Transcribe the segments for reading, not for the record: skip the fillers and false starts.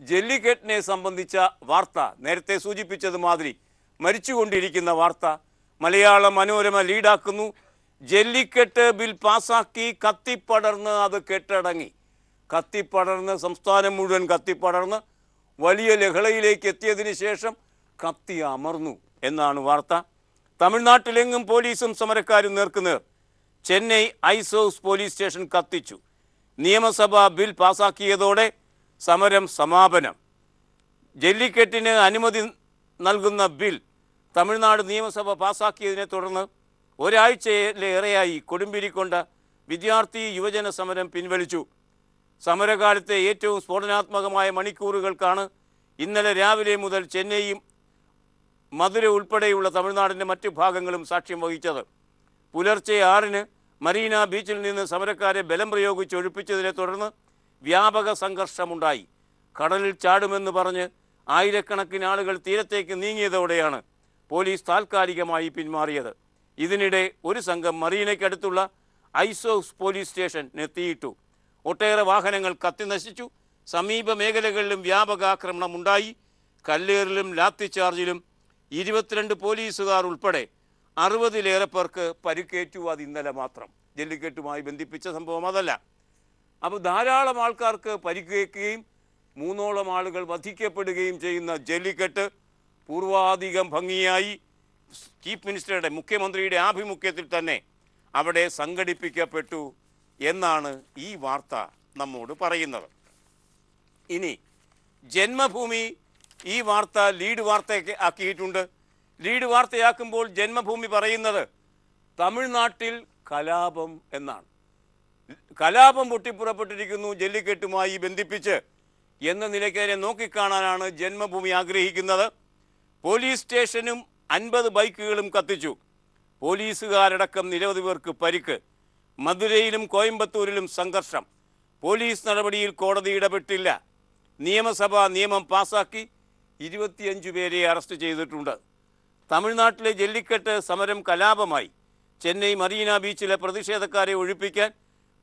ജല്ലിക്കെട്ടിനെ സംബന്ധിച്ച വാർത്ത നേരത്തെ സൂചിപ്പിച്ചത് മാതിരി മരിച്ചുകൊണ്ടിരിക്കുന്ന വാർത്ത മലയാള മനോരമ ലീഡാക്കുന്നു. ജല്ലിക്കെട്ട് ബിൽ പാസാക്കി, കത്തിപ്പടർന്ന് അത് കെട്ടടങ്ങി. കത്തിപ്പടർന്ന് സംസ്ഥാനം മുഴുവൻ കത്തിപ്പടർന്ന് വലിയ ലഹളയിലേക്ക് എത്തിയതിന് ശേഷം കത്തി അമർന്നു എന്നാണ് വാർത്ത. തമിഴ്നാട്ടിലെങ്ങും പോലീസും സമരക്കാരും നേർക്കുനേർ. Chennai Ice House police station കത്തിച്ചു. നിയമസഭ ബിൽ പാസാക്കിയതോടെ സമരം സമാപനം. ജല്ലിക്കെട്ടിന് അനുമതി നൽകുന്ന ബിൽ തമിഴ്നാട് നിയമസഭ പാസാക്കിയതിനെ തുടർന്ന് ഒരാഴ്ചയിലേറെയായി കൊടുമ്പിരിക്കൊണ്ട വിദ്യാർത്ഥി യുവജന സമരം പിൻവലിച്ചു. സമരകാലത്തെ ഏറ്റവും സ്ഫോടനാത്മകമായ മണിക്കൂറുകൾക്കാണ് ഇന്നലെ രാവിലെ മുതൽ ചെന്നൈയും മധുര ഉൾപ്പെടെയുള്ള തമിഴ്നാടിൻ്റെ മറ്റു ഭാഗങ്ങളും സാക്ഷ്യം വഹിച്ചത്. പുലർച്ചെ 6-ന് മറീന ബീച്ചിൽ നിന്ന് സമരക്കാരെ ബലം പ്രയോഗിച്ച് ഒഴിപ്പിച്ചതിനെ തുടർന്ന് വ്യാപക സംഘർഷമുണ്ടായി. കടലിൽ ചാടുമെന്ന് പറഞ്ഞ് ആയിരക്കണക്കിന് ആളുകൾ തീരത്തേക്ക് നീങ്ങിയതോടെയാണ് പോലീസ് താൽക്കാലികമായി പിന്മാറിയത്. ഇതിനിടെ ഒരു സംഘം മറീനയ്ക്കടുത്തുള്ള ഐസ് ഹൗസ് പോലീസ് സ്റ്റേഷന് തീയിട്ടു. ഒട്ടേറെ വാഹനങ്ങൾ കത്തിനശിച്ചു. സമീപ മേഖലകളിലും വ്യാപക ആക്രമണമുണ്ടായി. കല്ലേറിലും ലാത്തിച്ചാർജിലും 22 പോലീസുകാർ ഉൾപ്പെടെ 60-ലേറെ പേർക്ക് പരിക്കേറ്റു. അത് ഇന്നലെ മാത്രം. ജല്ലിക്കെട്ടുമായി ബന്ധിപ്പിച്ച സംഭവം അതല്ല. അപ്പോൾ ധാരാളം ആൾക്കാർക്ക് പരിക്കേൽക്കുകയും 3ഓളം ആളുകൾ വധിക്കപ്പെടുകയും ചെയ്യുന്ന ജല്ലിക്കെട്ട് പൂർവാധികം ഭംഗിയായി ചീഫ് മിനിസ്റ്ററുടെ, മുഖ്യമന്ത്രിയുടെ ആഭിമുഖ്യത്തിൽ തന്നെ അവിടെ സംഘടിപ്പിക്കപ്പെട്ടു എന്നാണ് ഈ വാർത്ത നമ്മോട് പറയുന്നത്. ഇനി ജന്മഭൂമി ഈ വാർത്ത ലീഡ് വാർത്തയൊക്കെ ആക്കിയിട്ടുണ്ട്. ലീഡ് വാർത്തയാക്കുമ്പോൾ ജന്മഭൂമി പറയുന്നത് തമിഴ്നാട്ടിൽ കലാപം എന്നാണ്. കലാപം പൊട്ടിപ്പുറപ്പെട്ടിരിക്കുന്നു ജല്ലിക്കെട്ടുമായി ബന്ധിപ്പിച്ച് എന്ന നിലയ്ക്ക് നോക്കിക്കാണാനാണ് ജന്മഭൂമി ആഗ്രഹിക്കുന്നത്. പോലീസ് സ്റ്റേഷനും 50 ബൈക്കുകളും കത്തിച്ചു. പോലീസുകാരടക്കം നിരവധി പേർക്ക് പരിക്ക്. മധുരയിലും കോയമ്പത്തൂരിലും സംഘർഷം. പോലീസ് നടപടിയിൽ കോടതി ഇടപെട്ടില്ല. നിയമസഭാ നിയമം പാസാക്കി 25 പേരെ അറസ്റ്റ് ചെയ്തിട്ടുണ്ട്. തമിഴ്നാട്ടിലെ ജല്ലിക്കെട്ട് സമരം കലാപമായി. ചെന്നൈ മറീന ബീച്ചിലെ പ്രതിഷേധക്കാരെ ഒഴിപ്പിക്കാൻ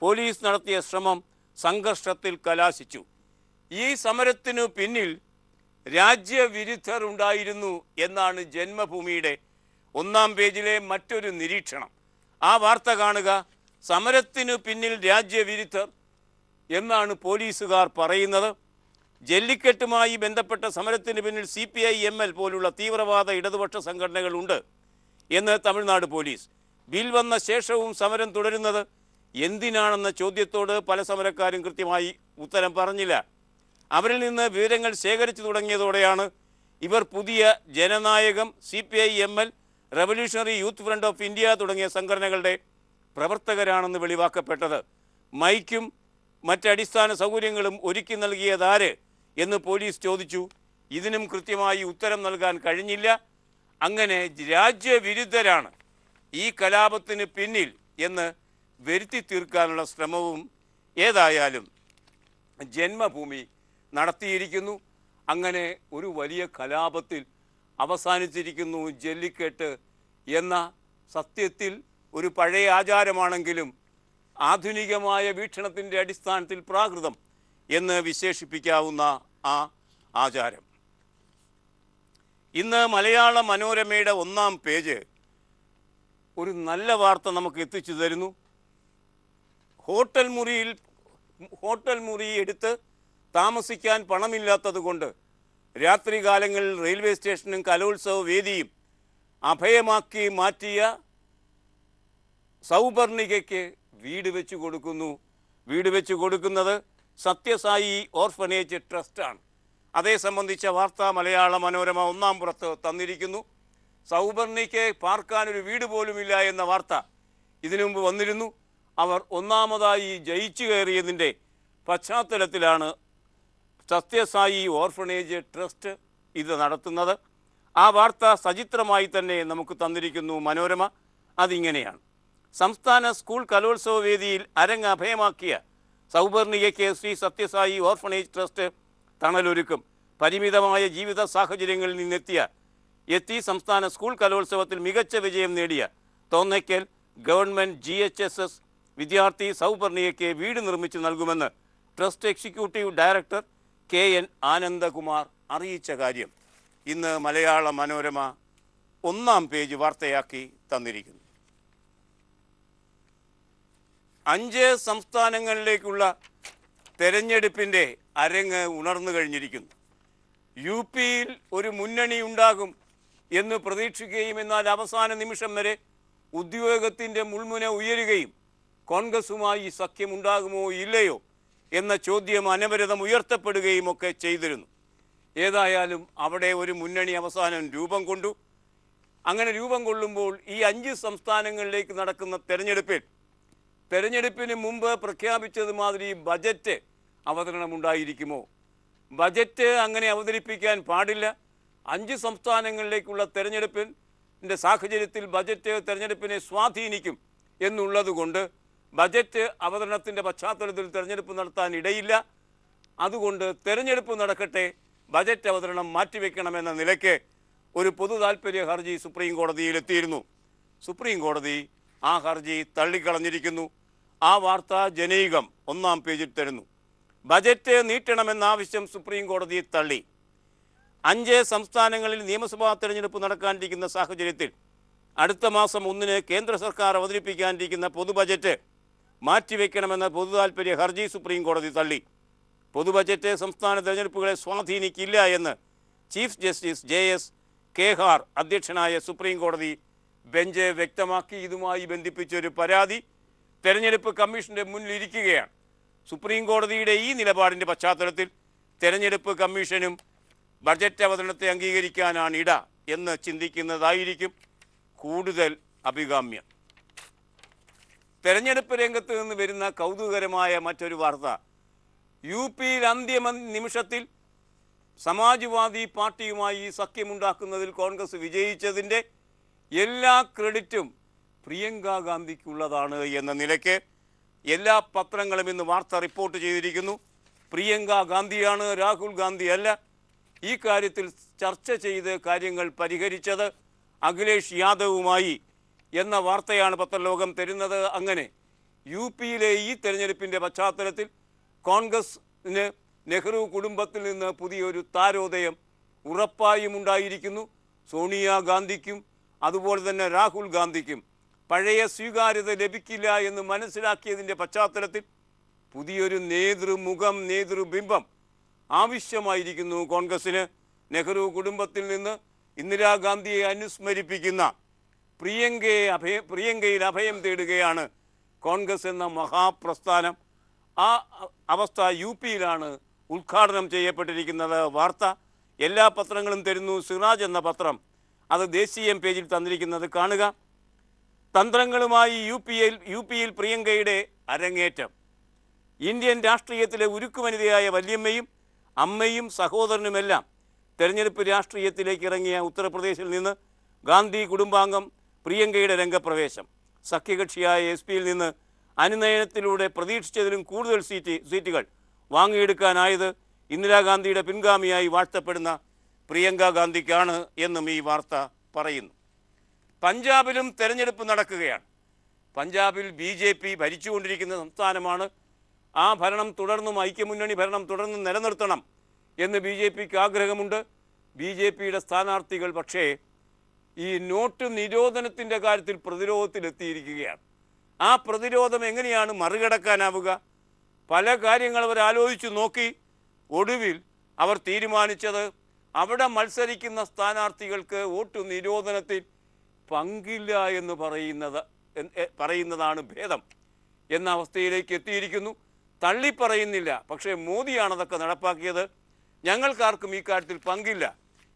പോലീസ് നടത്തിയ ശ്രമം സംഘർഷത്തിൽ കലാശിച്ചു. ഈ സമരത്തിനു പിന്നിൽ രാജ്യവിരുദ്ധർ ഉണ്ടായിരുന്നു എന്നാണ് ജന്മഭൂമിയുടെ 1-ാം പേജിലെ മറ്റൊരു നിരീക്ഷണം. ആ വാർത്ത കാണുക. സമരത്തിനു പിന്നിൽ രാജ്യവിരുദ്ധർ എന്നാണ് പോലീസുകാർ പറയുന്നത്. ജല്ലിക്കെട്ടുമായി ബന്ധപ്പെട്ട സമരത്തിന് പിന്നിൽ CPI ML പോലുള്ള തീവ്രവാദ ഇടതുപക്ഷ സംഘടനകളുണ്ട് എന്ന് തമിഴ്നാട് പോലീസ്. ബിൽ വന്ന ശേഷവും സമരം തുടരുന്നത് എന്തിനാണെന്ന ചോദ്യത്തോട് പല സമരക്കാരും കൃത്യമായി ഉത്തരം പറഞ്ഞില്ല. അവരിൽ നിന്ന് വിവരങ്ങൾ ശേഖരിച്ചു തുടങ്ങിയതോടെയാണ് ഇവർ Puthiya Jananayakam, CPI ML, revolutionary youth front of India തുടങ്ങിയ സംഘടനകളുടെ പ്രവർത്തകരാണെന്ന് വെളിവാക്കപ്പെട്ടത്. മൈക്കും മറ്റടിസ്ഥാന സൗകര്യങ്ങളും ഒരുക്കി നൽകിയതാര് എന്ന് പോലീസ് ചോദിച്ചു. ഇതിനും കൃത്യമായി ഉത്തരം നൽകാൻ കഴിഞ്ഞില്ല. അങ്ങനെ രാജ്യവിരുദ്ധരാണ് ഈ കലാപത്തിന് പിന്നിൽ എന്ന് വരുത്തി തീർക്കാനുള്ള ശ്രമവും ഏതായാലും ജന്മഭൂമി നടത്തിയിരിക്കുന്നു. അങ്ങനെ ഒരു വലിയ കലാപത്തിൽ അവസാനിച്ചിരിക്കുന്നു ജല്ലിക്കെട്ട് എന്ന സത്യത്തിൽ ഒരു പഴയ ആചാരമാണെങ്കിലും ആധുനികമായ വീക്ഷണത്തിൻ്റെ അടിസ്ഥാനത്തിൽ പ്രാകൃതം എന്ന് വിശേഷിപ്പിക്കാവുന്ന ആ ആചാരം. ഇന്ന് മലയാള മനോരമയുടെ 1-ാം പേജ് ഒരു നല്ല വാർത്ത നമുക്ക് എത്തിച്ചു തരുന്നു. ഹോട്ടൽ മുറി എടുത്ത് താമസിക്കാൻ പണമില്ലാത്തത് കൊണ്ട് രാത്രികാലങ്ങളിൽ റെയിൽവേ സ്റ്റേഷനും കലോത്സവ വേദിയും അഭയമാക്കി മാറ്റിയ സൗപർണികയ്ക്ക് വീട് വെച്ച് കൊടുക്കുന്നു. വീട് വെച്ച് കൊടുക്കുന്നത് സത്യസായി ഓർഫനേജ് ട്രസ്റ്റാണ്. അതേ സംബന്ധിച്ച വാർത്ത മലയാള മനോരമ 1-ാം പുറത്ത് തന്നിരിക്കുന്നു. സൗപർണിക്ക് പാർക്കാനൊരു വീട് പോലുമില്ല എന്ന വാർത്ത ഇതിനു മുമ്പ് വന്നിരുന്നു. അവർ 1-ാമതായി ജയിച്ചു കയറിയതിൻ്റെ പശ്ചാത്തലത്തിലാണ് സത്യസായി ഓർഫനേജ് ട്രസ്റ്റ് ഇത് നടത്തുന്നത്. ആ വാർത്ത സചിത്രമായി തന്നെ നമുക്ക് തന്നിരിക്കുന്നു മനോരമ. അതിങ്ങനെയാണ്: സംസ്ഥാന സ്കൂൾ കലോത്സവ വേദിയിൽ അരങ്ങ് അഭയമാക്കിയ സൗപർണികയ്ക്ക് ശ്രീ സത്യസായി ഓർഫനേജ് ട്രസ്റ്റ് തണലൊരുക്കും. പരിമിതമായ ജീവിത സാഹചര്യങ്ങളിൽ നിന്നെത്തി സംസ്ഥാന സ്കൂൾ കലോത്സവത്തിൽ മികച്ച വിജയം നേടിയ തോന്നയ്ക്കൽ ഗവൺമെൻറ് GHSS വിദ്യാർത്ഥി സൗപർണികയ്ക്ക് വീട് നിർമ്മിച്ചു നൽകുമെന്ന് trust executive director KN Anandakumar അറിയിച്ച കാര്യം ഇന്ന് മലയാള മനോരമ 1-ാം പേജ് വാർത്തയാക്കി തന്നിരിക്കുന്നു. 5 സംസ്ഥാനങ്ങളിലേക്കുള്ള തെരഞ്ഞെടുപ്പിൻ്റെ അരങ്ങ് ഉണർന്നു കഴിഞ്ഞിരിക്കുന്നു. UP-യിൽ ഒരു മുന്നണി ഉണ്ടാകും എന്ന് പ്രതീക്ഷിക്കുകയും എന്നാൽ അവസാന നിമിഷം വരെ ഉദ്യോഗത്തിൻ്റെ മുൾമുന ഉയരുകയും കോൺഗ്രസുമായി സഖ്യമുണ്ടാകുമോ ഇല്ലയോ എന്ന ചോദ്യം അനവരതം ഉയർത്തപ്പെടുകയും ഒക്കെ ചെയ്തിരുന്നു. ഏതായാലും അവിടെ ഒരു മുന്നണി അവസാനം രൂപം കൊണ്ടു. അങ്ങനെ രൂപം കൊള്ളുമ്പോൾ ഈ 5 സംസ്ഥാനങ്ങളിലേക്ക് നടക്കുന്ന തെരഞ്ഞെടുപ്പിന് മുമ്പ് പ്രഖ്യാപിച്ചതുമാതിരി ബജറ്റ് അവതരണമുണ്ടായിരിക്കുമോ? ബജറ്റ് അങ്ങനെ അവതരിപ്പിക്കാൻ പാടില്ല. 5 സംസ്ഥാനങ്ങളിലേക്കുള്ള തെരഞ്ഞെടുപ്പിൻ്റെ സാഹചര്യത്തിൽ ബജറ്റ് തെരഞ്ഞെടുപ്പിനെ സ്വാധീനിക്കും എന്നുള്ളതുകൊണ്ട് ബജറ്റ് അവതരണത്തിൻ്റെ പശ്ചാത്തലത്തിൽ തെരഞ്ഞെടുപ്പ് നടത്താൻ ഇടയില്ല. അതുകൊണ്ട് തെരഞ്ഞെടുപ്പ് നടക്കട്ടെ, ബജറ്റ് അവതരണം മാറ്റിവെക്കണമെന്ന നിലയ്ക്ക് ഒരു പൊതു താൽപ്പര്യ ഹർജി സുപ്രീം കോടതിയിലെത്തിയിരുന്നു. സുപ്രീം കോടതി ആ ഹർജി തള്ളിക്കളഞ്ഞിരിക്കുന്നു. ആ വാർത്ത ജനീകം 1-ാം പേജിൽ തരുന്നു. ബജറ്റ് നീട്ടണമെന്ന ആവശ്യം സുപ്രീം കോടതി തള്ളി. 5 സംസ്ഥാനങ്ങളിൽ നിയമസഭാ തെരഞ്ഞെടുപ്പ് നടക്കാനിരിക്കുന്ന സാഹചര്യത്തിൽ അടുത്ത മാസം 1-ന് കേന്ദ്ര സർക്കാർ അവതരിപ്പിക്കാനിരിക്കുന്ന പൊതു ബജറ്റ് മാറ്റിവെക്കണമെന്ന പൊതു താൽപ്പര്യ ഹർജി സുപ്രീം കോടതി തള്ളി. പൊതു ബജറ്റ് സംസ്ഥാന തെരഞ്ഞെടുപ്പുകളെ സ്വാധീനിക്കില്ല എന്ന് ചീഫ് ജസ്റ്റിസ് JS ഖേഹാർ അധ്യക്ഷനായ സുപ്രീം കോടതി ബെഞ്ച് വ്യക്തമാക്കി. ഇതുമായി ബന്ധിപ്പിച്ചൊരു പരാതി തെരഞ്ഞെടുപ്പ് കമ്മീഷൻ്റെ മുന്നിലിരിക്കുകയാണ്. സുപ്രീം കോടതിയുടെ ഈ നിലപാടിൻ്റെ പശ്ചാത്തലത്തിൽ തെരഞ്ഞെടുപ്പ് കമ്മീഷനും ബജറ്റ് അവതരണത്തെ അംഗീകരിക്കാനാണ് ഇട എന്ന് ചിന്തിക്കുന്നതായിരിക്കും കൂടുതൽ അഭികാമ്യം. തെരഞ്ഞെടുപ്പ് രംഗത്ത് നിന്ന് വരുന്ന കൗതുകകരമായ മറ്റൊരു വാർത്ത, UP-യിൽ അന്തിമ നിമിഷത്തിൽ സമാജ്വാദി പാർട്ടിയുമായി സഖ്യമുണ്ടാക്കുന്നതിൽ കോൺഗ്രസ് വിജയിച്ചതിൻ്റെ എല്ലാ ക്രെഡിറ്റും പ്രിയങ്ക ഗാന്ധിക്കുള്ളതാണ് എന്ന നിലയ്ക്ക് എല്ലാ പത്രങ്ങളും ഇന്ന് വാർത്ത റിപ്പോർട്ട് ചെയ്തിരിക്കുന്നു. പ്രിയങ്ക ഗാന്ധിയാണ്, രാഹുൽ ഗാന്ധി അല്ല. ഈ കാര്യത്തിൽ ചർച്ച ചെയ്ത് കാര്യങ്ങൾ പരിഹരിച്ചത് അഖിലേഷ് യാദവുമായി എന്ന വാർത്തയാണ് പത്രലോകം തരുന്നത്. അങ്ങനെ UP-യിലെ ഈ തെരഞ്ഞെടുപ്പിൻ്റെ പശ്ചാത്തലത്തിൽ കോൺഗ്രസിന് നെഹ്റു കുടുംബത്തിൽ നിന്ന് പുതിയൊരു താരോദയം ഉറപ്പായും ഉണ്ടായിരിക്കുന്നു. സോണിയാഗാന്ധിക്കും അതുപോലെ തന്നെ രാഹുൽ ഗാന്ധിക്കും പഴയ സ്വീകാര്യത ലഭിക്കില്ല എന്ന് മനസ്സിലാക്കിയതിൻ്റെ പശ്ചാത്തലത്തിൽ പുതിയൊരു നേതൃമുഖം, നേതൃബിംബം ആവശ്യമായിരിക്കുന്നു കോൺഗ്രസ്സിന്. നെഹ്റു കുടുംബത്തിൽ നിന്ന് ഇന്ദിരാഗാന്ധിയെ അനുസ്മരിപ്പിക്കുന്ന പ്രിയങ്കയിൽ അഭയം തേടുകയാണ് കോൺഗ്രസ് എന്ന മഹാപ്രസ്ഥാനം. ആ അവസ്ഥ UP-യിലാണ് ഉദ്ഘാടനം ചെയ്യപ്പെട്ടിരിക്കുന്നത്. വാർത്ത എല്ലാ പത്രങ്ങളും തരുന്നു. സിറാജ് എന്ന പത്രം അത് ദേശീയം പേജിൽ തന്നിരിക്കുന്നത് കാണുക. തന്ത്രങ്ങളുമായി UP-യിൽ പ്രിയങ്കയുടെ അരങ്ങേറ്റം. ഇന്ത്യൻ രാഷ്ട്രീയത്തിലെ ഉരുക്കുവനിതയായ വല്യമ്മയും അമ്മയും സഹോദരനുമെല്ലാം തെരഞ്ഞെടുപ്പ് രാഷ്ട്രീയത്തിലേക്ക് ഇറങ്ങിയ ഉത്തർപ്രദേശിൽ നിന്ന് ഗാന്ധി കുടുംബാംഗം പ്രിയങ്കയുടെ രംഗപ്രവേശം. സഖ്യകക്ഷിയായ SP-യിൽ നിന്ന് അനുനയനത്തിലൂടെ പ്രതീക്ഷിച്ചതിലും കൂടുതൽ സീറ്റുകൾ വാങ്ങിയെടുക്കാനായത് ഇന്ദിരാഗാന്ധിയുടെ പിൻഗാമിയായി വാഴ്ത്തപ്പെടുന്ന പ്രിയങ്ക ഗാന്ധിക്കാണ് എന്നും ഈ വാർത്ത പറയുന്നു. പഞ്ചാബിലും തെരഞ്ഞെടുപ്പ് നടക്കുകയാണ്. പഞ്ചാബിൽ BJP ഭരിച്ചുകൊണ്ടിരിക്കുന്ന സംസ്ഥാനമാണ്. ആ ഭരണം തുടർന്നും ഐക്യമുന്നണി ഭരണം തുടർന്നും നിലനിർത്തണം എന്ന് BJPക്ക് ആഗ്രഹമുണ്ട്. BJPയുടെ സ്ഥാനാർത്ഥികൾ പക്ഷേ ഈ നോട്ട് നിരോധനത്തിൻ്റെ കാര്യത്തിൽ പ്രതിരോധത്തിലെത്തിയിരിക്കുകയാണ്. ആ പ്രതിരോധം എങ്ങനെയാണ് മറികടക്കാനാവുക? പല കാര്യങ്ങൾ അവർ ആലോചിച്ചു നോക്കി. ഒടുവിൽ അവർ തീരുമാനിച്ചത് അവിടെ മത്സരിക്കുന്ന സ്ഥാനാർത്ഥികൾക്ക് വോട്ട് നിരോധനത്തിൽ പങ്കില്ല എന്ന് പറയുന്നതാണ് ഭേദം എന്ന അവസ്ഥയിലേക്ക് എത്തിയിരിക്കുന്നു. തള്ളിപ്പറയുന്നില്ല, പക്ഷേ മോദിയാണ് അതൊക്കെ നടപ്പാക്കിയത്, ഞങ്ങൾക്കാർക്കും ഈ കാര്യത്തിൽ പങ്കില്ല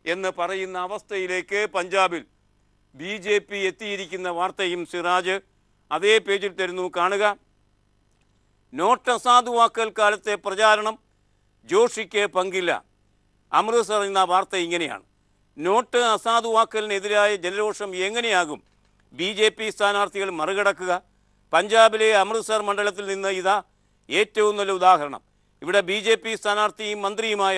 എന്ന് പറയുന്ന അവസ്ഥയിലേക്ക് പഞ്ചാബിൽ BJP എത്തിയിരിക്കുന്ന വാർത്തയും സിറാജ് അതേ പേജിൽ തരുന്നു കാണുക. നോട്ട് അസാധുവാക്കൽ കാലത്തെ പ്രചാരണം ജോഷിക്ക് പങ്കില്ല. അമൃത്സർ എന്ന വാർത്ത ഇങ്ങനെയാണ്. നോട്ട് അസാധുവാക്കലിനെതിരായ ജനരോഷം എങ്ങനെയാകും BJP സ്ഥാനാർത്ഥികൾ മറികടക്കുക? പഞ്ചാബിലെ അമൃത്സർ മണ്ഡലത്തിൽ നിന്ന് ഇതാ ഏറ്റവും നല്ല ഉദാഹരണം. ഇവിടെ BJP സ്ഥാനാർത്ഥിയും മന്ത്രിയുമായ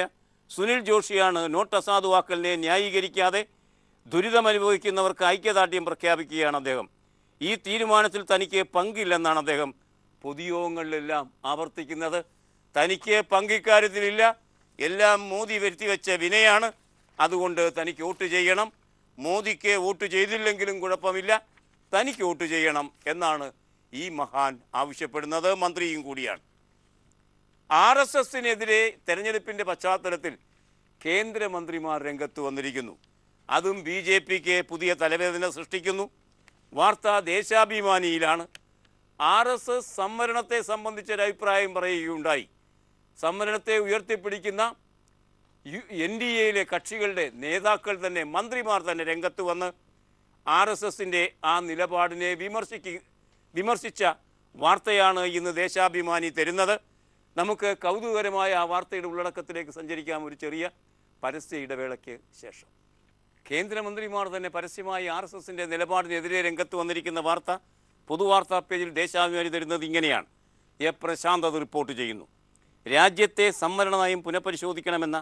സുനിൽ ജോഷിയാണ് നോട്ട് അസാധുവാക്കലിനെ ന്യായീകരിക്കാതെ ദുരിതമനുഭവിക്കുന്നവർക്ക് ഐക്യദാർഢ്യം പ്രഖ്യാപിക്കുകയാണ് അദ്ദേഹം. ഈ തീരുമാനത്തിൽ തനിക്ക് പങ്കില്ലെന്നാണ് അദ്ദേഹം പൊതുയോഗങ്ങളിലെല്ലാം ആവർത്തിക്കുന്നത്. തനിക്ക് പങ്കിക്കാര്യത്തിലില്ല, എല്ലാം മോദി വരുത്തിവെച്ച വിനയാണ്. അതുകൊണ്ട് തനിക്ക് വോട്ട് ചെയ്യണം. മോദിക്ക് വോട്ട് ചെയ്തില്ലെങ്കിലും കുഴപ്പമില്ല, തനിക്ക് വോട്ട് ചെയ്യണം എന്നാണ് ഈ മഹാൻ ആവശ്യപ്പെടുന്നത്. മന്ത്രിയും കൂടിയാണ്. RSSനെതിരെ തെരഞ്ഞെടുപ്പിൻ്റെ പശ്ചാത്തലത്തിൽ കേന്ദ്രമന്ത്രിമാർ രംഗത്ത് വന്നിരിക്കുന്നു. അതും BJPക്ക് പുതിയ തലവേദന സൃഷ്ടിക്കുന്നു. വാർത്ത ദേശാഭിമാനിയിലാണ്. RSS സംവരണത്തെ സംബന്ധിച്ചൊരഭിപ്രായം പറയുകയുണ്ടായി. സംവരണത്തെ ഉയർത്തിപ്പിടിക്കുന്ന NDAയിലെ കക്ഷികളുടെ നേതാക്കൾ തന്നെ, മന്ത്രിമാർ തന്നെ രംഗത്ത് വന്ന് RSSൻ്റെ ആ നിലപാടിനെ വിമർശിച്ച വാർത്തയാണ് ഇന്ന് ദേശാഭിമാനി തരുന്നത്. നമുക്ക് കൗതുകകരമായ ആ വാർത്തയുടെ ഉള്ളടക്കത്തിലേക്ക് സഞ്ചരിക്കാം ഒരു ചെറിയ പരസ്യ ഇടവേളയ്ക്ക് ശേഷം. കേന്ദ്രമന്ത്രിമാർ തന്നെ പരസ്യമായി RSSൻ്റെ നിലപാടിനെതിരെ രംഗത്ത് വന്നിരിക്കുന്ന വാർത്ത പൊതുവാർത്താ പേജിൽ ദേശാഭിമാനി തരുന്നത് ഇങ്ങനെയാണ്. പ്രശാന്ത് അത് റിപ്പോർട്ട് ചെയ്യുന്നു. രാജ്യത്തെ സംവരണ നയം പുനഃപരിശോധിക്കണമെന്ന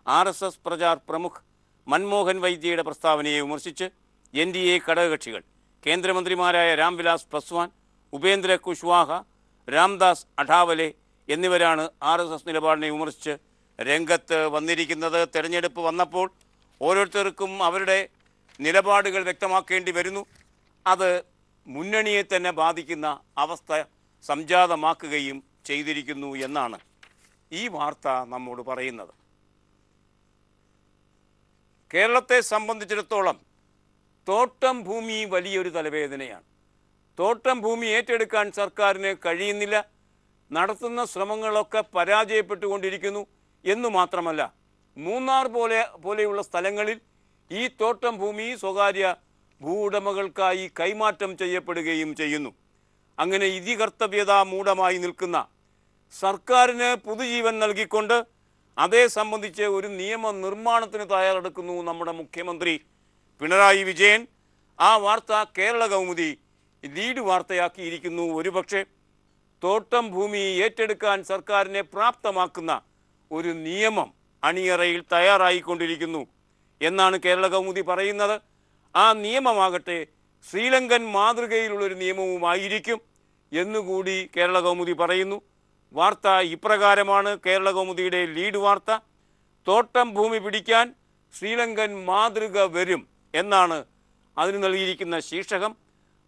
RSS പ്രചാർ പ്രമുഖ് മൻമോഹൻ വൈദ്യയുടെ പ്രസ്താവനയെ വിമർശിച്ച് NDA ഘടകകക്ഷികൾ കേന്ദ്രമന്ത്രിമാരായ രാംവിലാസ് പസ്വാൻ, ഉപേന്ദ്ര കുശ്വാഹ, രാംദാസ് അഠാവലെ എന്നിവരാണ് RSS നിലപാടിനെ വിമർശിച്ച് രംഗത്ത് വന്നിരിക്കുന്നത്. തെരഞ്ഞെടുപ്പ് വന്നപ്പോൾ ഓരോരുത്തർക്കും അവരുടെ നിലപാടുകൾ വ്യക്തമാക്കേണ്ടി വരുന്നു. അത് മുന്നണിയെ തന്നെ ബാധിക്കുന്ന അവസ്ഥ സംജാതമാക്കുകയും ചെയ്തിരിക്കുന്നു എന്നാണ് ഈ വാർത്ത നമ്മോട് പറയുന്നത്. കേരളത്തെ സംബന്ധിച്ചിടത്തോളം തോട്ടം ഭൂമി വലിയൊരു തലവേദനയാണ്. തോട്ടം ഭൂമി ഏറ്റെടുക്കാൻ സർക്കാരിന് കഴിയുന്നില്ല. നടത്തുന്ന ശ്രമങ്ങളൊക്കെ പരാജയപ്പെട്ടുകൊണ്ടിരിക്കുന്നു എന്നു മാത്രമല്ല, മൂന്നാർ പോലെയുള്ള സ്ഥലങ്ങളിൽ ഈ തോട്ടം ഭൂമി സ്വകാര്യ ഭൂവുടമകൾക്കായി കൈമാറ്റം ചെയ്യപ്പെടുകയും ചെയ്യുന്നു. അങ്ങനെ ഇതികർത്തവ്യത മൂഢമായി നിൽക്കുന്ന സർക്കാരിന് പുതുജീവൻ നൽകിക്കൊണ്ട് അതേ സംബന്ധിച്ച് ഒരു നിയമനിർമ്മാണത്തിന് തയ്യാറെടുക്കുന്നു നമ്മുടെ മുഖ്യമന്ത്രി പിണറായി വിജയൻ. ആ വാർത്ത കേരള കൗമുദി ലീഡ് വാർത്തയാക്കിയിരിക്കുന്നു. ഒരുപക്ഷെ തോട്ടം ഭൂമി ഏറ്റെടുക്കാൻ സർക്കാരിനെ പ്രാപ്തമാക്കുന്ന ഒരു നിയമം അണിയറയിൽ തയ്യാറായിക്കൊണ്ടിരിക്കുന്നു എന്നാണ് കേരള കൗമുദി പറയുന്നത്. ആ നിയമമാകട്ടെ ശ്രീലങ്കൻ മാതൃകയിലുള്ളൊരു നിയമവുമായിരിക്കും എന്നുകൂടി കേരള കൗമുദി പറയുന്നു. വാർത്ത ഇപ്രകാരമാണ്. കേരള കൗമുദിയുടെ ലീഡ് വാർത്ത: തോട്ടം ഭൂമി പിടിക്കാൻ ശ്രീലങ്കൻ മാതൃക വരും എന്നാണ് അതിന് നൽകിയിരിക്കുന്ന ശീർഷകം.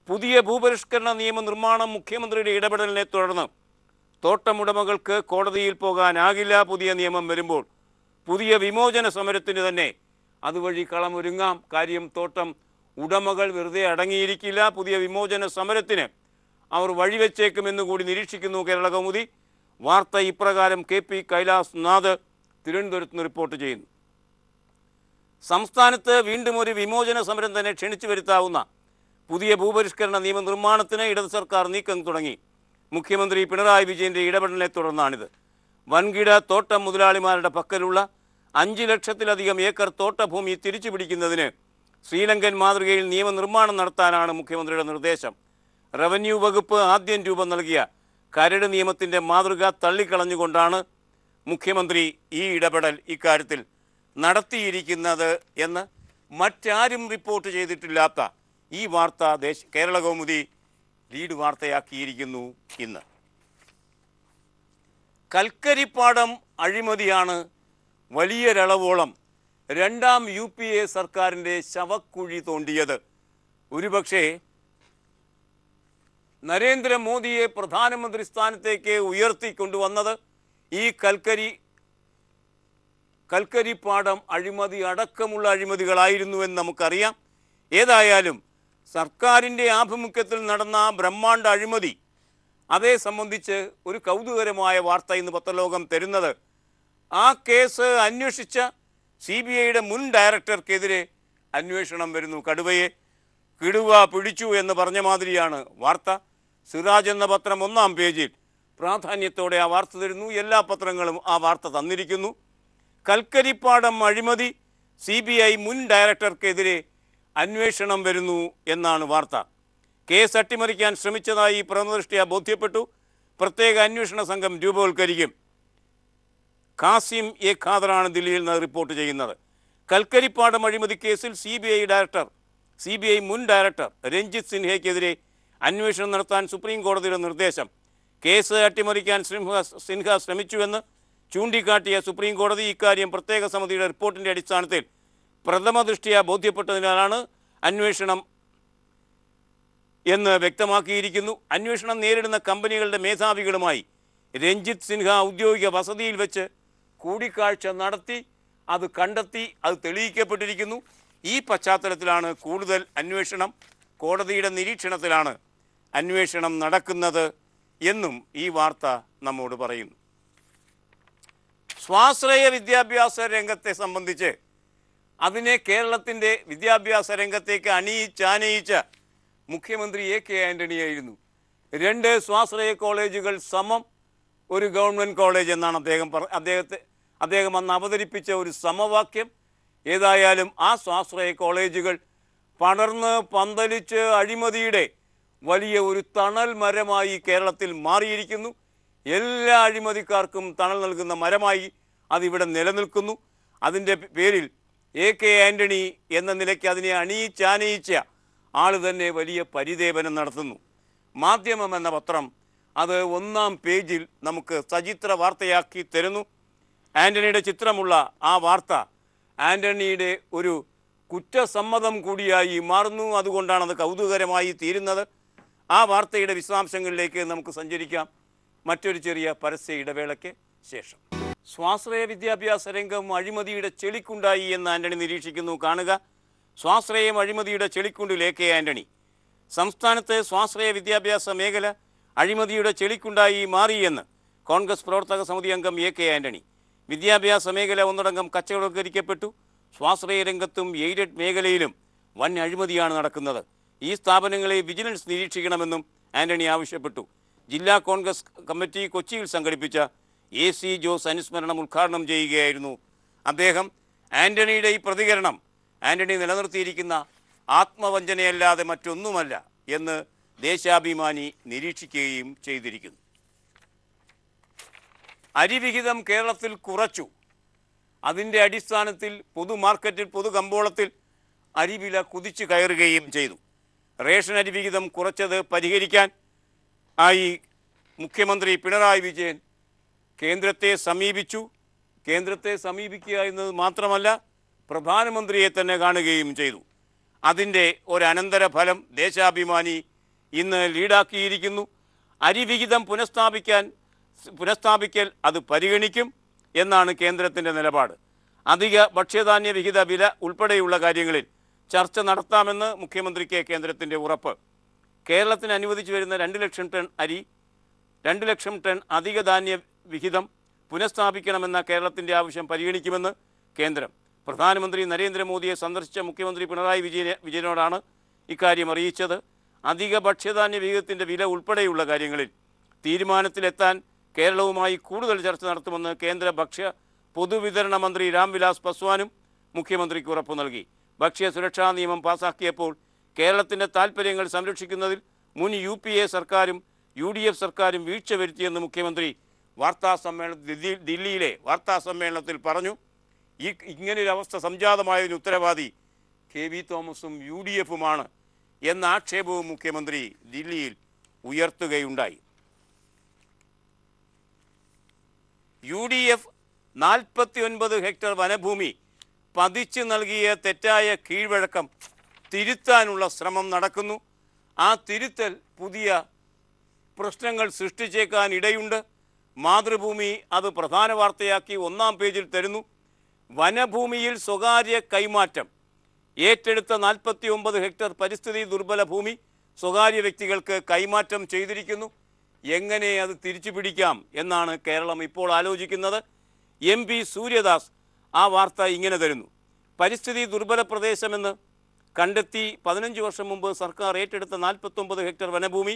പുതിയ ഭൂപരിഷ്കരണ നിയമനിർമ്മാണം മുഖ്യമന്ത്രിയുടെ ഇടപെടലിനെ തുടർന്ന് തോട്ടമുടമകൾക്ക് കോടതിയിൽ പോകാനാകില്ല. പുതിയ നിയമം വരുമ്പോൾ പുതിയ വിമോചന സമരത്തിന് തന്നെ അതുവഴി കളമൊരുങ്ങാം. കാര്യം തോട്ടം ഉടമകൾ വെറുതെ അടങ്ങിയിരിക്കില്ല. പുതിയ വിമോചന സമരത്തിന് അവർ വഴിവെച്ചേക്കുമെന്ന് കൂടി നിരീക്ഷിക്കുന്നു കേരള കൗമുദി. വാർത്ത ഇപ്രകാരം KP കൈലാസ് നാഥ് തിരുവനന്തപുരത്ത് നിന്ന് റിപ്പോർട്ട് ചെയ്യുന്നു. സംസ്ഥാനത്ത് വീണ്ടും ഒരു വിമോചന സമരം തന്നെ ക്ഷണിച്ചു വരുത്താവുന്ന പുതിയ ഭൂപരിഷ്കരണ നിയമനിർമ്മാണത്തിന് ഇടത് സർക്കാർ നീക്കം തുടങ്ങി. മുഖ്യമന്ത്രി പിണറായി വിജയൻ്റെ ഇടപെടലിനെ തുടർന്നാണിത്. വൻകിട തോട്ടം മുതലാളിമാരുടെ പക്കലുള്ള 5 ലക്ഷത്തിലധികം ഏക്കർ തോട്ടഭൂമി തിരിച്ചു പിടിക്കുന്നതിന് ശ്രീലങ്കൻ മാതൃകയിൽ നിയമനിർമ്മാണം നടത്താനാണ് മുഖ്യമന്ത്രിയുടെ നിർദ്ദേശം. റവന്യൂ വകുപ്പ് ആദ്യം രൂപം നൽകിയ കരട് നിയമത്തിൻ്റെ മാതൃക തള്ളിക്കളഞ്ഞുകൊണ്ടാണ് മുഖ്യമന്ത്രി ഈ ഇടപെടൽ ഇക്കാര്യത്തിൽ നടത്തിയിരിക്കുന്നത് എന്ന് മറ്റാരും റിപ്പോർട്ട് ചെയ്തിട്ടില്ലാത്ത ഈ വാർത്ത കേരള കൗമുദി ലീഡ് വാർത്തയാക്കിയിരിക്കുന്നു. ഇന്ന് കൽക്കരിപ്പാടം അഴിമതിയാണ് വലിയൊരളവോളം രണ്ടാം UPA സർക്കാരിൻ്റെ ശവക്കുഴി തോണ്ടിയത്. ഒരുപക്ഷെ നരേന്ദ്രമോദിയെ പ്രധാനമന്ത്രി സ്ഥാനത്തേക്ക് ഉയർത്തിക്കൊണ്ടുവന്നത് ഈ കൽക്കരിപ്പാടം അഴിമതി അടക്കമുള്ള അഴിമതികളായിരുന്നുവെന്ന് നമുക്കറിയാം. ഏതായാലും സർക്കാരിൻ്റെ ആഭിമുഖ്യത്തിൽ നടന്ന ബ്രഹ്മാണ്ഡ അഴിമതി, അതേ സംബന്ധിച്ച് ഒരു കൗതുകരമായ വാർത്ത ഇന്ന് പത്രലോകം തരുന്നത്, ആ കേസ് അന്വേഷിച്ച CBIയുടെ മുൻ ഡയറക്ടർക്കെതിരെ അന്വേഷണം വരുന്നു. കിടുവ പിടിച്ചു എന്ന് പറഞ്ഞ മാതിരിയാണ് വാർത്ത. സിറാജ് എന്ന പത്രം 1-ാം പേജിൽ പ്രാധാന്യത്തോടെ ആ വാർത്ത തരുന്നു. എല്ലാ പത്രങ്ങളും ആ വാർത്ത തന്നിരിക്കുന്നു. കൽക്കരിപ്പാടം അഴിമതി, CBI മുൻ ഡയറക്ടർക്കെതിരെ അന്വേഷണം വരുന്നു എന്നാണ് വാർത്ത. കേസ് അട്ടിമറിക്കാൻ ശ്രമിച്ചതായി പ്രഥമദൃഷ്ട്യാ ബോധ്യപ്പെട്ടു. പ്രത്യേക അന്വേഷണ സംഘം രൂപവൽക്കരിക്കും. കാസിം എ ഖാദറാണ് ദില്ലിയിൽ നിന്ന് റിപ്പോർട്ട് ചെയ്യുന്നത്. കൽക്കരിപ്പാടം അഴിമതി കേസിൽ CBI മുൻ ഡയറക്ടർ രഞ്ജിത്ത് സിൻഹയ്ക്കെതിരെ അന്വേഷണം നടത്താൻ സുപ്രീം കോടതിയുടെ നിർദ്ദേശം. കേസ് അട്ടിമറിക്കാൻ സിൻഹ ശ്രമിച്ചുവെന്ന് ചൂണ്ടിക്കാട്ടിയ സുപ്രീം കോടതി ഇക്കാര്യം പ്രത്യേക സമിതിയുടെ റിപ്പോർട്ടിൻ്റെ അടിസ്ഥാനത്തിൽ പ്രഥമ ദൃഷ്ട്യാ ബോധ്യപ്പെട്ടതിനാലാണ് അന്വേഷണം എന്ന് വ്യക്തമാക്കിയിരിക്കുന്നു. അന്വേഷണം നേരിടുന്ന കമ്പനികളുടെ മേധാവികളുമായി രഞ്ജിത്ത് സിൻഹ ഔദ്യോഗിക വസതിയിൽ വെച്ച് കൂടിക്കാഴ്ച നടത്തി, അത് കണ്ടെത്തി, അത് തെളിയിക്കപ്പെട്ടിരിക്കുന്നു. ഈ പശ്ചാത്തലത്തിലാണ് കൂടുതൽ അന്വേഷണം, കോടതിയുടെ നിരീക്ഷണത്തിലാണ് അന്വേഷണം നടക്കുന്നത് എന്നും ഈ വാർത്ത നമ്മോട് പറയുന്നു. സ്വാശ്രയ വിദ്യാഭ്യാസ രംഗത്തെ സംബന്ധിച്ച് അതിനെ കേരളത്തിൻ്റെ വിദ്യാഭ്യാസ രംഗത്തേക്ക് അണിയിച്ചാനയിച്ച മുഖ്യമന്ത്രി എ കെ ആൻ്റണിയായിരുന്നു. 2 സ്വാശ്രയ കോളേജുകൾ സമം ഒരു ഗവൺമെൻറ് കോളേജ് എന്നാണ് അദ്ദേഹം അന്ന് അവതരിപ്പിച്ച ഒരു സമവാക്യം. ഏതായാലും ആ സ്വാശ്രയ കോളേജുകൾ പടർന്ന് പന്തലിച്ച് അഴിമതിയുടെ വലിയ ഒരു തണൽ മരമായി കേരളത്തിൽ മാറിയിരിക്കുന്നു. എല്ലാ അഴിമതിക്കാർക്കും തണൽ നൽകുന്ന മരമായി അതിവിടെ നിലനിൽക്കുന്നു. അതിൻ്റെ പേരിൽ എ കെ ആൻ്റണി എന്ന നിലയ്ക്ക് അതിനെ അണിയിച്ചാനയിച്ച ആൾ തന്നെ വലിയ പരിദേവനം നടത്തുന്നു. മാധ്യമം എന്ന പത്രം അത് 1-ാം പേജിൽ നമുക്ക് സചിത്ര വാർത്തയാക്കി തരുന്നു. ആൻ്റണിയുടെ ചിത്രമുള്ള ആ വാർത്ത ആൻ്റണിയുടെ ഒരു കുറ്റസമ്മതം കൂടിയായി മാറുന്നു. അതുകൊണ്ടാണ് അത് കൗതുകകരമായി തീരുന്നത്. ആ വാർത്തയുടെ വിശദാംശങ്ങളിലേക്ക് നമുക്ക് സഞ്ചരിക്കാം മറ്റൊരു ചെറിയ പരസ്യ ഇടവേളയ്ക്ക് ശേഷം. സ്വാശ്രയ വിദ്യാഭ്യാസ രംഗം അഴിമതിയുടെ ചെളിക്കുണ്ടായി എന്ന് ആൻ്റണി നിരീക്ഷിക്കുന്നു. കാണുക, സ്വാശ്രയം അഴിമതിയുടെ ചെളിക്കുണ്ടിൽ എ കെ ആൻ്റണി. സംസ്ഥാനത്ത് സ്വാശ്രയ വിദ്യാഭ്യാസ മേഖല അഴിമതിയുടെ ചെളിക്കുണ്ടായി മാറിയെന്ന് കോൺഗ്രസ് പ്രവർത്തക സമിതി അംഗം എ കെ ആൻ്റണി. വിദ്യാഭ്യാസ മേഖല ഒന്നടങ്കം കച്ചവടവൽക്കരിക്കപ്പെട്ടു. സ്വാശ്രയ രംഗത്തും എയ്ഡഡ് മേഖലയിലും വൻ അഴിമതിയാണ് നടക്കുന്നത്. ഈ സ്ഥാപനങ്ങളെ വിജിലൻസ് നിരീക്ഷിക്കണമെന്നും ആൻ്റണി ആവശ്യപ്പെട്ടു. ജില്ലാ കോൺഗ്രസ് കമ്മിറ്റി കൊച്ചിയിൽ സംഘടിപ്പിച്ച AC ജോസ് അനുസ്മരണം ഉദ്ഘാടനം ചെയ്യുകയായിരുന്നു അദ്ദേഹം. ആൻ്റണിയുടെ ഈ പ്രതികരണം ആൻ്റണി നിലനിർത്തിയിരിക്കുന്ന ആത്മവഞ്ചനയല്ലാതെ മറ്റൊന്നുമല്ല എന്ന് ദേശാഭിമാനി നിരീക്ഷിക്കുകയും ചെയ്തിരിക്കുന്നു. അരിവിഹിതം കേരളത്തിൽ കുറച്ചു. അതിൻ്റെ അടിസ്ഥാനത്തിൽ പൊതുമാർക്കറ്റിൽ, പൊതുകമ്പോളത്തിൽ അരിവില കുതിച്ചു കയറുകയും ചെയ്തു. റേഷൻ അരിവിഹിതം കുറച്ചത് പരിഹരിക്കാൻ ആയി മുഖ്യമന്ത്രി പിണറായി വിജയൻ കേന്ദ്രത്തെ സമീപിച്ചു. കേന്ദ്രത്തെ സമീപിക്കുക എന്നത് മാത്രമല്ല, പ്രധാനമന്ത്രിയെ തന്നെ കാണുകയും ചെയ്തു. അതിൻ്റെ ഒരു അനന്തരഫലം ദേശാഭിമാനി ഇന്ന് ലീഡാക്കിയിരിക്കുന്നു. അരിവിഹിതം പുനഃസ്ഥാപിക്കൽ അത് പരിഗണിക്കും എന്നാണ് കേന്ദ്രത്തിൻ്റെ നിലപാട്. അധിക ഭക്ഷ്യധാന്യ വിഹിത വില ഉൾപ്പെടെയുള്ള കാര്യങ്ങളിൽ ചർച്ച നടത്താമെന്ന് മുഖ്യമന്ത്രിക്ക് കേന്ദ്രത്തിൻ്റെ ഉറപ്പ്. കേരളത്തിന് അനുവദിച്ചു വരുന്ന 2 ലക്ഷം ടൺ അരി, 2 ലക്ഷം ടൺ അധിക ധാന്യ വിഹിതം പുനഃസ്ഥാപിക്കണമെന്ന കേരളത്തിൻ്റെ ആവശ്യം പരിഗണിക്കുമെന്ന് കേന്ദ്രം. പ്രധാനമന്ത്രി നരേന്ദ്രമോദിയെ സന്ദർശിച്ച മുഖ്യമന്ത്രി പിണറായി വിജയനോടാണ് ഇക്കാര്യം അറിയിച്ചത്. അധിക ഭക്ഷ്യധാന്യ വിഹിതത്തിൻ്റെ വില ഉൾപ്പെടെയുള്ള കാര്യങ്ങളിൽ തീരുമാനത്തിലെത്താൻ കേരളവുമായി കൂടുതൽ ചർച്ച നടത്തുമെന്ന് കേന്ദ്ര ഭക്ഷ്യ പൊതുവിതരണ മന്ത്രി രാംവിലാസ് പസ്വാനും മുഖ്യമന്ത്രിക്ക് ഉറപ്പു നൽകി. ഭക്ഷ്യ സുരക്ഷാ നിയമം പാസാക്കിയപ്പോൾ കേരളത്തിൻ്റെ താൽപ്പര്യങ്ങൾ സംരക്ഷിക്കുന്നതിൽ മുൻ UPA സർക്കാരും UDF സർക്കാരും വീഴ്ച വരുത്തിയെന്ന് മുഖ്യമന്ത്രി ദില്ലിയിലെ വാർത്താ സമ്മേളനത്തിൽ പറഞ്ഞു. ഇങ്ങനൊരവസ്ഥ സംജാതമായതിന് ഉത്തരവാദി KV തോമസും UDFുമാണ് എന്ന ആക്ഷേപവും മുഖ്യമന്ത്രി ദില്ലിയിൽ ഉയർത്തുകയുണ്ടായി. UDF 49 ഹെക്ടർ വനഭൂമി പതിച്ചു നൽകിയ തെറ്റായ കീഴ്വഴക്കം തിരുത്താനുള്ള ശ്രമം നടക്കുന്നു. ആ തിരുത്തൽ പുതിയ പ്രശ്നങ്ങൾ സൃഷ്ടിച്ചേക്കാൻ ഇടയുണ്ട്. മാതൃഭൂമി അത് പ്രധാന വാർത്തയാക്കി 1-ാം പേജിൽ തരുന്നു. വനഭൂമിയിൽ സ്വകാര്യ കൈമാറ്റം. ഏറ്റെടുത്ത 49 ഹെക്ടർ പരിസ്ഥിതി ദുർബല ഭൂമി സ്വകാര്യ വ്യക്തികൾക്ക് കൈമാറ്റം ചെയ്തിരിക്കുന്നു. എങ്ങനെ അത് തിരിച്ചു പിടിക്കാം എന്നാണ് കേരളം ഇപ്പോൾ ആലോചിക്കുന്നത്. MP സൂര്യദാസ് ആ വാർത്ത ഇങ്ങനെ തരുന്നു. പരിസ്ഥിതി ദുർബല പ്രദേശമെന്ന് കണ്ടെത്തി 15 വർഷം മുമ്പ് സർക്കാർ ഏറ്റെടുത്ത 49 ഹെക്ടർ വനഭൂമി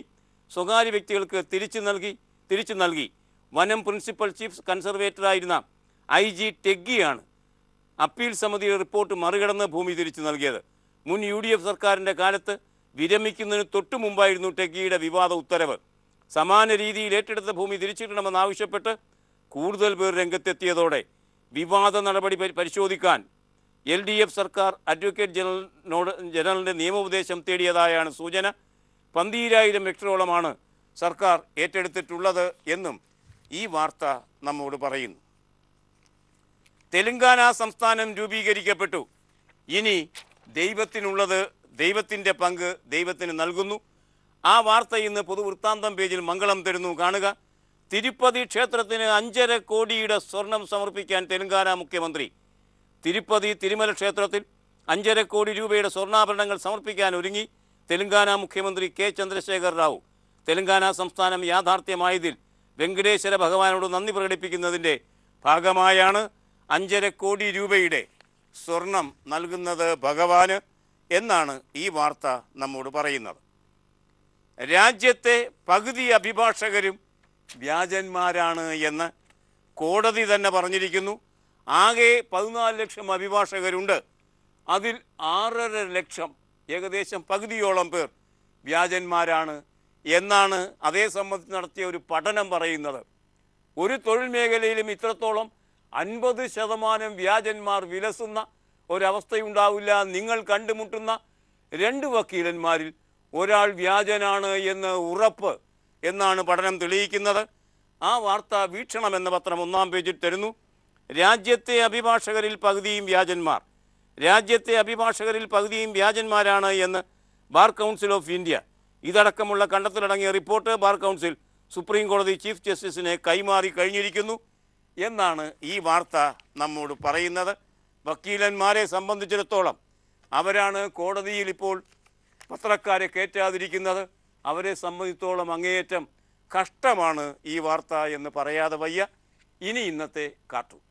സ്വകാര്യ വ്യക്തികൾക്ക് തിരിച്ചു നൽകി. വനം പ്രിൻസിപ്പൽ ചീഫ് കൺസർവേറ്ററായിരുന്ന IG ടെഗ്ഗിയാണ് അപ്പീൽ സമിതിയുടെ റിപ്പോർട്ട് മറികടന്ന് ഭൂമി തിരിച്ചു നൽകിയത്. മുൻ UDF സർക്കാരിൻ്റെ കാലത്ത് വിരമിക്കുന്നതിന് തൊട്ടു മുമ്പായിരുന്നു ടെഗ്ഗിയുടെ വിവാദ ഉത്തരവ്. സമാന രീതിയിൽ ഏറ്റെടുത്ത ഭൂമി തിരിച്ചിടണമെന്നാവശ്യപ്പെട്ട് കൂടുതൽ പേർ രംഗത്തെത്തിയതോടെ വിവാദ നടപടി പരിശോധിക്കാൻ LDF സർക്കാർ അഡ്വക്കേറ്റ് ജനറലിൻ്റെ നിയമോപദേശം തേടിയതായാണ് സൂചന. 12,000 ഹെക്ടറോളമാണ് സർക്കാർ ഏറ്റെടുത്തിട്ടുള്ളത് എന്നും ഈ വാർത്ത നമ്മോട് പറയുന്നു. തെലുങ്കാന സംസ്ഥാനം രൂപീകരിക്കപ്പെട്ടു. ഇനി ദൈവത്തിനുള്ളത്, ദൈവത്തിൻ്റെ പങ്ക് ദൈവത്തിന് നൽകുന്നു. ആ വാർത്ത ഇന്ന് പൊതുവൃത്താന്തം പേജിൽ മംഗളം തരുന്നു, കാണുക. തിരുപ്പതി ക്ഷേത്രത്തിന് 5.5 കോടിയുടെ സ്വർണം സമർപ്പിക്കാൻ തെലുങ്കാന മുഖ്യമന്ത്രി. തിരുപ്പതി തിരുമല ക്ഷേത്രത്തിൽ 5.5 കോടി രൂപയുടെ സ്വർണ്ണാഭരണങ്ങൾ സമർപ്പിക്കാൻ ഒരുങ്ങി തെലുങ്കാന മുഖ്യമന്ത്രി കെ ചന്ദ്രശേഖർ റാവു. തെലുങ്കാന സംസ്ഥാനം യാഥാർത്ഥ്യമായതിൽ വെങ്കടേശ്വര ഭഗവാനോട് നന്ദി പ്രകടിപ്പിക്കുന്നതിൻ്റെ ഭാഗമായാണ് 5.5 കോടി രൂപയുടെ സ്വർണം നൽകുന്നത് ഭഗവാന് എന്നാണ് ഈ വാർത്ത നമ്മോട് പറയുന്നത്. രാജ്യത്തെ പകുതി അഭിഭാഷകരും വ്യാജന്മാരാണ് എന്ന് കോടതി തന്നെ പറഞ്ഞിരിക്കുന്നു. ആകെ 14 ലക്ഷം അഭിഭാഷകരുണ്ട്. അതിൽ 6.5 ലക്ഷം, ഏകദേശം പകുതിയോളം പേർ വ്യാജന്മാരാണ് എന്നാണ് അതേ സംബന്ധിച്ച് നടത്തിയ ഒരു പഠനം പറയുന്നത്. ഒരു തൊഴിൽ മേഖലയിലും ഇത്രത്തോളം 50% വ്യാജന്മാർ വിലസുന്ന ഒരവസ്ഥയുണ്ടാവില്ല. നിങ്ങൾ കണ്ടുമുട്ടുന്ന 2 വക്കീലന്മാരിൽ ഒരാൾ വ്യാജനാണ് എന്ന് ഉറപ്പ് എന്നാണ് പഠനം തെളിയിക്കുന്നത്. ആ വാർത്ത വീക്ഷണം എന്ന പത്രം 1-ാം പേജിൽ തരുന്നു. രാജ്യത്തെ അഭിഭാഷകരിൽ പകുതിയും വ്യാജന്മാർ. രാജ്യത്തെ അഭിഭാഷകരിൽ പകുതിയും വ്യാജന്മാരാണ് എന്ന് ബാർ കൗൺസിൽ ഓഫ് ഇന്ത്യ. ഇതടക്കമുള്ള കണ്ടെത്തലടങ്ങിയ റിപ്പോർട്ട് ബാർ കൗൺസിൽ സുപ്രീം കോടതി ചീഫ് ജസ്റ്റിസിനെ കൈമാറി കഴിഞ്ഞിരിക്കുന്നു എന്നാണ് ഈ വാർത്ത നമ്മോട് പറയുന്നത്. വക്കീലന്മാരെ സംബന്ധിച്ചിടത്തോളം അവരാണ് കോടതിയിൽ ഇപ്പോൾ പത്രക്കാരെ കയറ്റാതിരിക്കുന്നത്. അവരെ സംബന്ധിച്ചിടത്തോളം അങ്ങേയറ്റം കഷ്ടമാണ് ഈ വാർത്ത എന്ന് പറയാതെ വയ്യ. ഇനി ഇന്നത്തെ കാർട്ടൂൺ.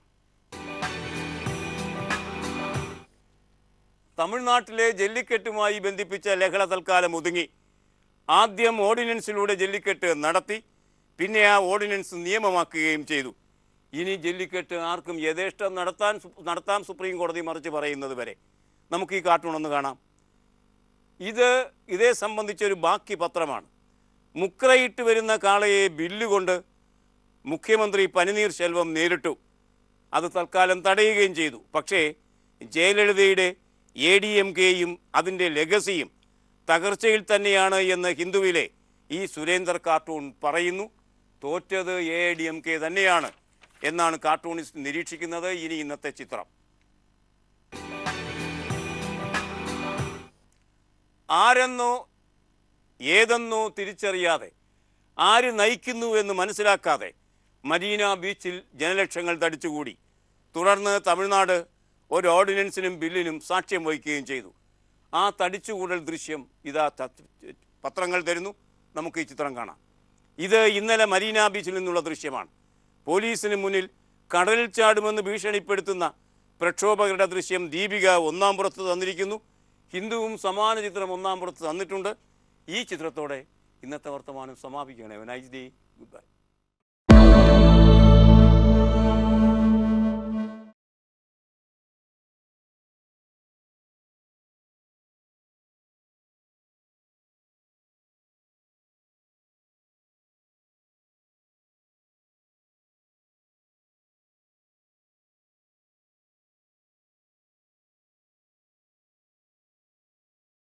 തമിഴ്നാട്ടിലെ ജല്ലിക്കെട്ടുമായി ബന്ധിപ്പിച്ച ലഹള തൽക്കാലം ഒതുങ്ങി. ആദ്യം ഓർഡിനൻസിലൂടെ ജല്ലിക്കെട്ട് നടത്തി, പിന്നെ ആ ഓർഡിനൻസ് നിയമമാക്കുകയും ചെയ്തു. ഇനി ജല്ലിക്കെട്ട് ആർക്കും യഥേഷ്ടം നടത്താം സുപ്രീം കോടതി മറിച്ച് പറയുന്നത് വരെ. നമുക്ക് ഈ കാർട്ടൂൺ ഒന്ന് കാണാം. ഇതേ സംബന്ധിച്ചൊരു ബാക്കി പത്രമാണ്. മുക്രയിട്ട് വരുന്ന കാളയെ ബില്ലുകൊണ്ട് മുഖ്യമന്ത്രി പനിനീർ ശെൽവം നേരിട്ടു. അത് തൽക്കാലം തടയുകയും ചെയ്തു. പക്ഷേ ജയലളിതയുടെ ADMKയും അതിൻ്റെ ലെഗസിയും തകർച്ചയിൽ തന്നെയാണ് എന്ന് ഹിന്ദുവിലെ ഈ സുരേന്ദർ കാർട്ടൂൺ പറയുന്നു. തോറ്റത് AIADMK തന്നെയാണ് എന്നാണ് കാർട്ടൂണിസ്റ്റ് നിരീക്ഷിക്കുന്നത്. ഇനി ഇന്നത്തെ ചിത്രം. ആരെന്നോ ഏതെന്നോ തിരിച്ചറിയാതെ, ആര് നയിക്കുന്നു എന്ന് മനസ്സിലാക്കാതെ മരീന ബീച്ചിൽ ജനലക്ഷങ്ങൾ തടിച്ചുകൂടി. തുടർന്ന് തമിഴ്നാട് ഒരു ഓർഡിനൻസിനും ബില്ലിനും സാക്ഷ്യം വഹിക്കുകയും ചെയ്തു. ആ തടിച്ചുകൂടൽ ദൃശ്യം ഇതാ പത്രങ്ങൾ തരുന്നു. നമുക്ക് ഈ ചിത്രം കാണാം. ഇത് ഇന്നലെ മരീന ബീച്ചിൽ നിന്നുള്ള ദൃശ്യമാണ്. പോലീസിന് മുന്നിൽ കടലിൽ ചാടുമെന്ന് ഭീഷണിപ്പെടുത്തുന്ന പ്രക്ഷോഭകരുടെ ദൃശ്യം ദീപിക 1-ാം പുറത്ത് തന്നിരിക്കുന്നു. ഹിന്ദുവും സമാന ചിത്രം 1-ാം പുറത്ത് തന്നിട്ടുണ്ട്. ഈ ചിത്രത്തോടെ ഇന്നത്തെ വർത്തമാനം സമാപിക്കുകയാണ്. Nice day, good by.